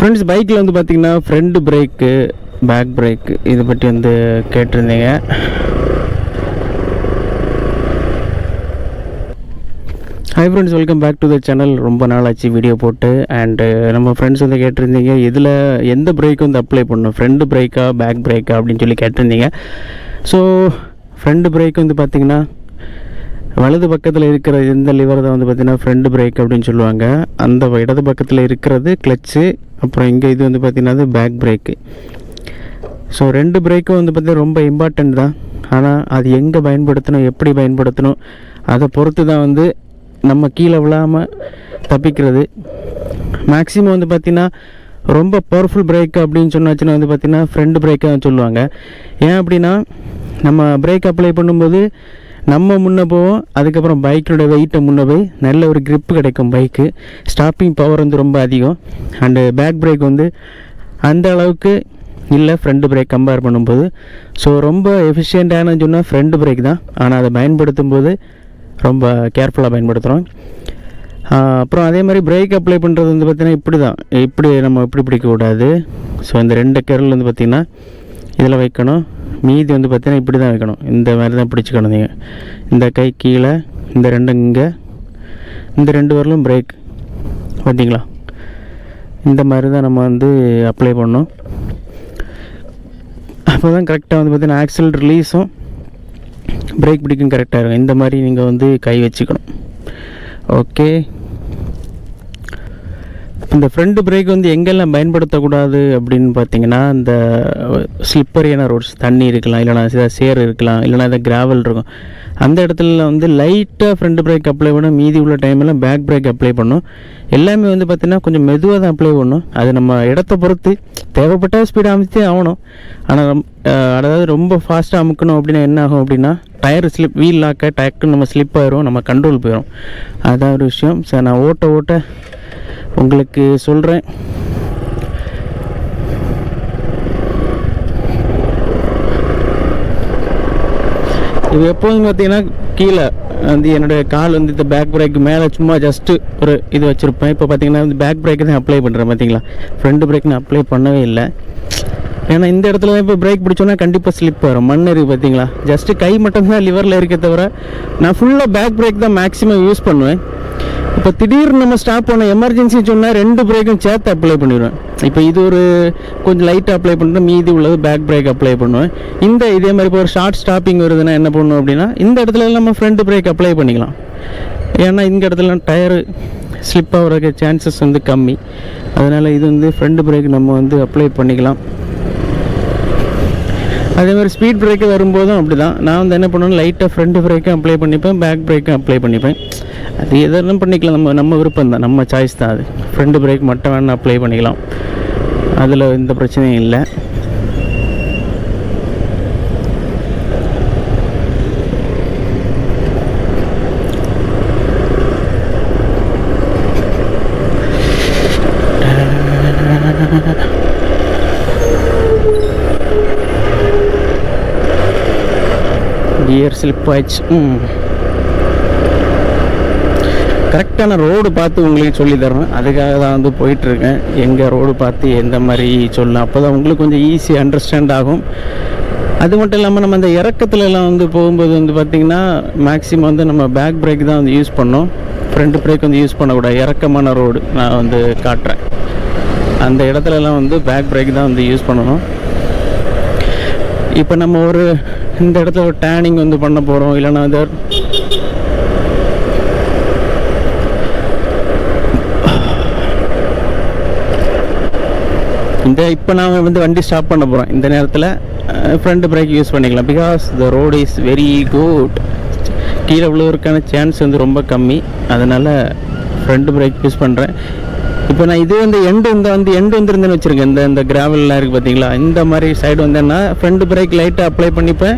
Friends, பைக்கில் வந்து பார்த்திங்கன்னா ஃப்ரண்ட் பிரேக்கு, பேக் பிரேக்கு இதை பற்றி வந்து கேட்டிருந்தீங்க. Hi friends, welcome back to the channel. ரொம்ப நாள் ஆச்சு வீடியோ போட்டு. அண்டு நம்ம ஃப்ரெண்ட்ஸ் வந்து கேட்டிருந்தீங்க, இதில் எந்த பிரேக் வந்து அப்ளை பண்ணணும், ஃப்ரண்ட் பிரேக்கா பேக் பிரேக்கா அப்படின்னு சொல்லி கேட்டிருந்தீங்க. ஸோ ஃப்ரண்ட் பிரேக் வந்து பார்த்திங்கன்னா வலது பக்கத்தில் இருக்கிற எந்த லிவர் தான் வந்து பார்த்திங்கன்னா ஃப்ரண்ட் பிரேக் அப்படின்னு சொல்லுவாங்க. அந்த இடது பக்கத்தில் இருக்கிறது கிளச்சு, அப்புறம் இங்கே இது வந்து பார்த்திங்கன்னா பேக் பிரேக்கு. ஸோ ரெண்டு பிரேக்கும் வந்து பார்த்திங்கன்னா ரொம்ப இம்பார்ட்டண்ட் தான். ஆனால் அது எங்கே பயன்படுத்தணும், எப்படி பயன்படுத்தணும், அதை பொறுத்து தான் வந்து நம்ம கீழே விழாமல் தப்பிக்கிறது. மேக்ஸிமம் வந்து பார்த்திங்கன்னா ரொம்ப பவர்ஃபுல் பிரேக் அப்படின்னு சொன்னாச்சுன்னா வந்து பார்த்திங்கன்னா ஃப்ரண்ட் பிரேக்கை தான் சொல்லுவாங்க. ஏன் அப்படின்னா நம்ம பிரேக் அப்ளை பண்ணும்போது நம்ம முன்னே போவோம், அதுக்கப்புறம் பைக்கோட வெயிட்டை முன்னே போய் நல்ல ஒரு க்ரிப்பு கிடைக்கும். பைக்கு ஸ்டாப்பிங் பவர் வந்து ரொம்ப அதிகம். அண்டு பேக் பிரேக் வந்து அந்த அளவுக்கு இல்லை ஃப்ரண்ட் பிரேக் கம்பேர் பண்ணும்போது. ஸோ ரொம்ப எஃபிஷியண்ட்டானு சொன்னால் ஃப்ரண்ட் பிரேக் தான். ஆனால் அதை பயன்படுத்தும் போது ரொம்ப கேர்ஃபுல்லாக பயன்படுத்துகிறோம். அப்புறம் அதே மாதிரி பிரேக் அப்ளை பண்ணுறது வந்து பார்த்திங்கன்னா இப்படி தான், இப்படி நம்ம இப்படி பிடிக்கக்கூடாது. ஸோ இந்த ரெண்டு கரல் வந்து பார்த்திங்கன்னா இதில் வைக்கணும். மீதி வந்து பார்த்திங்கன்னா இப்படி தான் வைக்கணும். இந்த மாதிரி தான் பிடிச்சிக்கணும். நீங்கள் இந்த கை கீழே, இந்த ரெண்டும் இங்கே, இந்த ரெண்டு வரலும் பிரேக் பார்த்தீங்களா, இந்த மாதிரி தான் நம்ம வந்து அப்ளை பண்ணணும். அப்போ தான் கரெக்டாக வந்து பார்த்திங்கன்னா ஆக்சல் ரிலீஸும் பிரேக் பிடிக்கும் கரெக்டாக இருக்கும். இந்த மாதிரி நீங்கள் வந்து கை வச்சுக்கணும். ஓகே, இந்த ஃப்ரண்ட் பிரேக் வந்து எங்கெல்லாம் பயன்படுத்தக்கூடாது அப்படின்னு பார்த்தீங்கன்னா, இந்த ஸ்லிப்பரியான ரோட்ஸ், தண்ணி இருக்கலாம், இல்லைனா ஏதாவது சேர் இருக்கலாம், இல்லைனா ஏதாவது கிராவல் இருக்கும், அந்த இடத்துல வந்து லைட்டாக ஃப்ரண்ட் பிரேக் அப்ளை பண்ணணும். மீதி உள்ள டைமெல்லாம் பேக் பிரேக் அப்ளை பண்ணணும். எல்லாமே வந்து பார்த்திங்கன்னா கொஞ்சம் மெதுவாக தான் அப்ளை பண்ணணும். அது நம்ம இடத்த பொறுத்து, தேவைப்பட்ட ஸ்பீடு அமைச்சே ஆகணும். ஆனால் அதாவது ரொம்ப ஃபாஸ்ட்டாக அமுக்கணும் அப்படின்னா என்ன ஆகும் அப்படின்னா டயர் ஸ்லிப், வீல் லாக்க டயக்குன்னு நம்ம ஸ்லிப் ஆயிரும், நம்ம கண்ட்ரோல் போயிடும். அதான் ஒரு விஷயம். சார் நான் ஓட்ட உங்களுக்கு சொல்கிறேன். இது எப்போதும் பார்த்தீங்கன்னா கீழே வந்து என்னுடைய கால் வந்து இந்த பேக் பிரேக் மேலே சும்மா ஜஸ்ட்டு ஒரு இது வச்சுருப்பேன். இப்போ பார்த்தீங்கன்னா வந்து பேக் பிரேக்கு தான் அப்ளை பண்ணுறேன். பார்த்தீங்களா, ஃப்ரண்ட் பிரேக் நான் அப்ளை பண்ணவே இல்லை. ஏன்னா இந்த இடத்துல தான் இப்போ பிரேக் பிடிச்சோன்னா கண்டிப்பாக ஸ்லிப் வரும். மண் இருக்குது பார்த்தீங்களா, ஜஸ்ட்டு கை மட்டும்தான் லிவரில் இருக்க தவிர நான் ஃபுல்லாக பேக் பிரேக் தான் மேக்ஸிமம் யூஸ் பண்ணுவேன். இப்போ திடீர்னு நம்ம ஸ்டாப் பண்ண எமர்ஜென்சி சொன்னால் ரெண்டு பிரேக்கும் சேர்த்து அப்ளை பண்ணிடுவேன். இப்போ இது ஒரு கொஞ்சம் லைட்டாக அப்ளை பண்ணுறேன், மீதி உள்ளது பேக் பிரேக் அப்ளை பண்ணுவேன். இதே மாதிரி இப்போ ஒரு ஷார்ட் ஸ்டாப்பிங் வருதுன்னா என்ன பண்ணணும் அப்படின்னா இந்த இடத்துல நம்ம ஃப்ரண்ட் பிரேக் அப்ளை பண்ணிக்கலாம். ஏன்னா இந்த இடத்துல டயரு ஸ்லிப் ஆகிறதுக்கு சான்சஸ் வந்து கம்மி. அதனால் இது வந்து ஃப்ரண்ட் பிரேக் நம்ம வந்து அப்ளை பண்ணிக்கலாம். அதே மாதிரி ஸ்பீட் பிரேக்கு வரும்போதும் அப்படி தான். நான் வந்து என்ன பண்ணுவேன், லைட்டாக ஃப்ரண்ட் பிரேக்கும் அப்ளை பண்ணிப்பேன், பேக் பிரேக்கும் அப்ளை பண்ணிப்பேன். அது எதெல்லாம் பண்ணிக்கலாம், நம்ம விருப்பம் தான், நம்ம சாய்ஸ் தான். அது ஃப்ரண்ட் பிரேக் மட்டும் வேணால் அப்ளை பண்ணிக்கலாம், அதில் எந்த பிரச்சனையும் இல்லை. கியர் ஸ்லிப் ஆயிடுச்சு. கரெக்டான ரோடு பார்த்து உங்களுக்கு சொல்லி தருவேன். அதுக்காக தான் வந்து போயிட்டுருக்கேன். எங்கே ரோடு பார்த்து எந்த மாதிரி சொல்லலாம், அப்போ தான் உங்களுக்கு கொஞ்சம் ஈஸி அண்டர்ஸ்டாண்ட் ஆகும். அது மட்டும் இல்லாமல் நம்ம அந்த இறக்கத்துலலாம் வந்து போகும்போது வந்து பார்த்திங்கன்னா மேக்ஸிமம் வந்து நம்ம பேக் பிரேக் தான் வந்து யூஸ் பண்ணோம். ஃப்ரண்ட் பிரேக் வந்து யூஸ் பண்ணக்கூடாது. இறக்கமான ரோடு நான் வந்து காட்டுறேன், அந்த இடத்துலலாம் வந்து பேக் பிரேக் தான் வந்து யூஸ் பண்ணணும். இப்போ நம்ம ஒரு இந்த இடத்துல ஒரு டேனிங் வந்து பண்ண போகிறோம், இல்லைனா அது இப்போ நான் வந்து வண்டி ஸ்டாப் பண்ண போகிறேன். இந்த நேரத்தில் ஃப்ரண்ட் பிரேக் யூஸ் பண்ணிக்கலாம். Because the road is very good. கீழே விழுவதற்கான சான்ஸ் வந்து ரொம்ப கம்மி. அதனால் ஃப்ரண்ட் பிரேக் யூஸ் பண்ணுறேன். இப்போ நான் இது வந்து எண்டு வந்துருந்தேன்னு வச்சுருக்கேன். இந்த கிராவல்லாம் இருக்குது பார்த்தீங்களா, இந்த மாதிரி சைடு வந்தேன்னா ஃப்ரண்ட் பிரேக் லைட்டாக அப்ளை பண்ணிப்பேன்.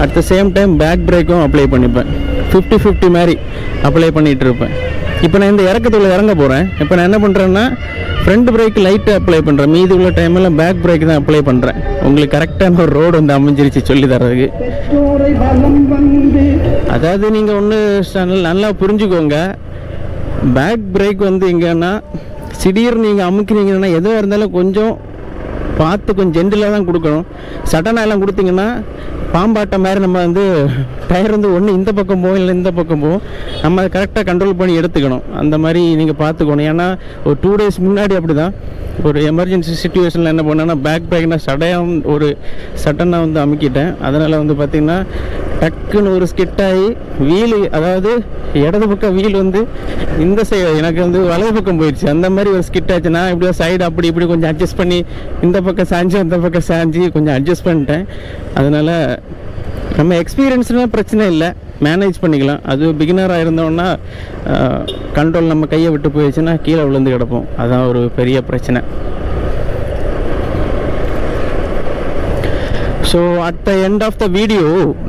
At the same time back பிரேக்கும் அப்ளை பண்ணிப்பேன். 50-50 மாதிரி அப்ளை பண்ணிகிட்டு இருப்பேன். இப்போ நான் இந்த இறக்கத்தில் இறங்க போகிறேன். இப்போ நான் என்ன பண்ணுறேன்னா ஃப்ரண்ட் பிரேக் லைட்டாக அப்ளை பண்ணுறேன், மீதி உள்ள டைமெல்லாம் பேக் பிரேக் தான் அப்ளை பண்ணுறேன். உங்களுக்கு கரெக்டான ஒரு ரோடு வந்து அமைஞ்சிருச்சு சொல்லி தர்றதுக்கு. அதாவது நீங்கள் ஒன்று நல்லா புரிஞ்சுக்கோங்க, பேக் பிரேக் வந்து எங்கன்னா திடீர்னு நீங்கள் அமுக்கிறீங்கன்னா எதுவாக இருந்தாலும் கொஞ்சம் பார்த்து கொஞ்சம் ஜென்டிலாக தான் கொடுக்கணும். சடனாக எல்லாம் கொடுத்தீங்கன்னா பாம்பாட்ட மாதிரி நம்ம வந்து டயர் வந்து ஒன்று இந்த பக்கம் போகும் இல்லை இந்த பக்கம் போகும். நம்ம அதை கரெக்டாக கண்ட்ரோல் பண்ணி எடுத்துக்கணும். அந்த மாதிரி நீங்கள் பார்த்துக்கணும். ஏன்னா ஒரு 2 days முன்னாடி அப்படி தான் ஒரு எமர்ஜென்சி சுச்சுவேஷனில் என்ன பண்ணேன்னா பேக் பேக்னா சடனாக வந்து அமுக்கிட்டேன். அதனால் வந்து பார்த்திங்கன்னா டக்குன்னு ஒரு ஸ்கிட் ஆகி வீலு, அதாவது இடது பக்கம் வீல் வந்து இந்த சைடு எனக்கு வந்து வலது பக்கம் போயிடுச்சு. அந்த மாதிரி ஒரு ஸ்கிட் ஆச்சு. நான் இப்படியோ சைடு அப்படி இப்படி கொஞ்சம் அட்ஜஸ்ட் பண்ணி இந்த பக்கம் சாஞ்சு அந்த பக்கம் சாஞ்சு கொஞ்சம் அட்ஜஸ்ட் பண்ணிட்டேன். அதனால் நம்ம எக்ஸ்பீரியன்ஸ்னால் பிரச்சனை இல்லை, மேனேஜ் பண்ணிக்கலாம். அது பிகினராக இருந்தோன்னா கண்ட்ரோல் நம்ம கையை விட்டு போயிடுச்சுன்னா கீழே விழுந்து கிடப்போம். அதுதான் ஒரு பெரிய பிரச்சனை. So at the end of the video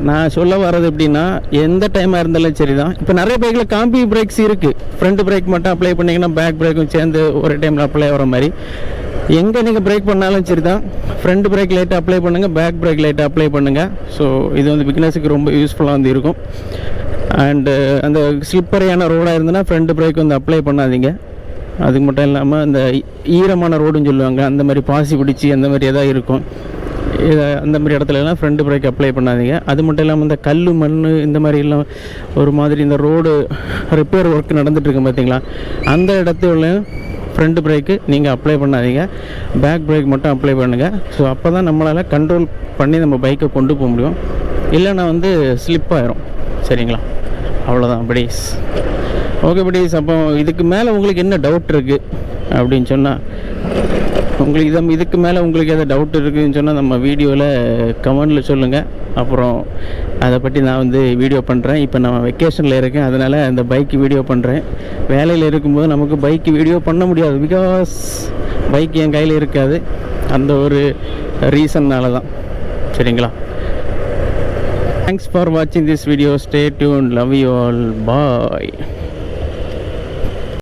நான் சொல்ல வர்றது எப்படின்னா, எந்த டைமாக இருந்தாலும் சரி தான். இப்போ நிறைய பைக்கில் காம்பி பிரேக்ஸ் இருக்குது. ஃப்ரண்ட் பிரேக் மட்டும் அப்ளை பண்ணிங்கன்னா பேக் பிரேக்கும் சேர்ந்து ஒரு டைமில் அப்ளை ஆகிற மாதிரி. எங்கே நீங்கள் பிரேக் பண்ணாலும் சரி தான், ஃப்ரண்ட் பிரேக் லைட்டை அப்ளை பண்ணுங்கள், பேக் பிரேக் லைட்டை அப்ளை பண்ணுங்கள். ஸோ இது வந்து பிகினர்ஸுக்கு ரொம்ப யூஸ்ஃபுல்லாக வந்து இருக்கும். அண்டு அந்த ஸ்லிப்பரியான ரோடாக இருந்ததுன்னா ஃப்ரண்ட் பிரேக் வந்து அப்ளை பண்ணாதீங்க. அதுக்கு மட்டும் இல்லாமல் இந்த ஈரமான ரோடுன்னு சொல்லுவாங்க, அந்த மாதிரி பாசி பிடிச்சி அந்த மாதிரி எதாவது இருக்கும், அந்த மாதிரி இடத்துலலாம் ஃப்ரண்ட் பிரேக் அப்ளை பண்ணாதீங்க. அது மட்டும் இல்லாமல் இந்த கல் மண் இந்த மாதிரிலாம் ஒரு மாதிரி இந்த ரோடு ரிப்பேர் ஒர்க் நடந்துகிட்ருக்கு பார்த்தீங்களா, அந்த இடத்துல ஃப்ரண்ட் பிரேக்கு நீங்கள் அப்ளை பண்ணாதீங்க, பேக் பிரேக் மட்டும் அப்ளை பண்ணுங்கள். ஸோ அப்போ தான் நம்மளால் கண்ட்ரோல் பண்ணி நம்ம பைக்கை கொண்டு போக முடியும். இல்லைன்னா வந்து ஸ்லிப் ஆயிரும். சரிங்களா? அவ்வளோதான் படிஸ். Okay buddies. அப்போ இதுக்கு மேலே உங்களுக்கு என்ன டவுட் இருக்குது அப்படின்னு சொன்னால், உங்களுக்கு இதுக்கு மேலே உங்களுக்கு எதாவது டவுட் இருக்குதுன்னு சொன்னால் நம்ம வீடியோவில் கமெண்டில் சொல்லுங்கள். அப்புறம் அதை பற்றி நான் வந்து வீடியோ பண்ணுறேன். இப்போ நான் வெக்கேஷனில் இருக்கேன், அதனால் அந்த பைக்கு வீடியோ பண்ணுறேன். வேலையில் இருக்கும்போது நமக்கு பைக்கு வீடியோ பண்ண முடியாது, பிகாஸ் பைக் என் கையில் இருக்காது. அந்த ஒரு ரீசன்னால தான். சரிங்களா? தேங்க்ஸ் ஃபார் வாட்சிங் this video. Stay tune. Love you all. Bye.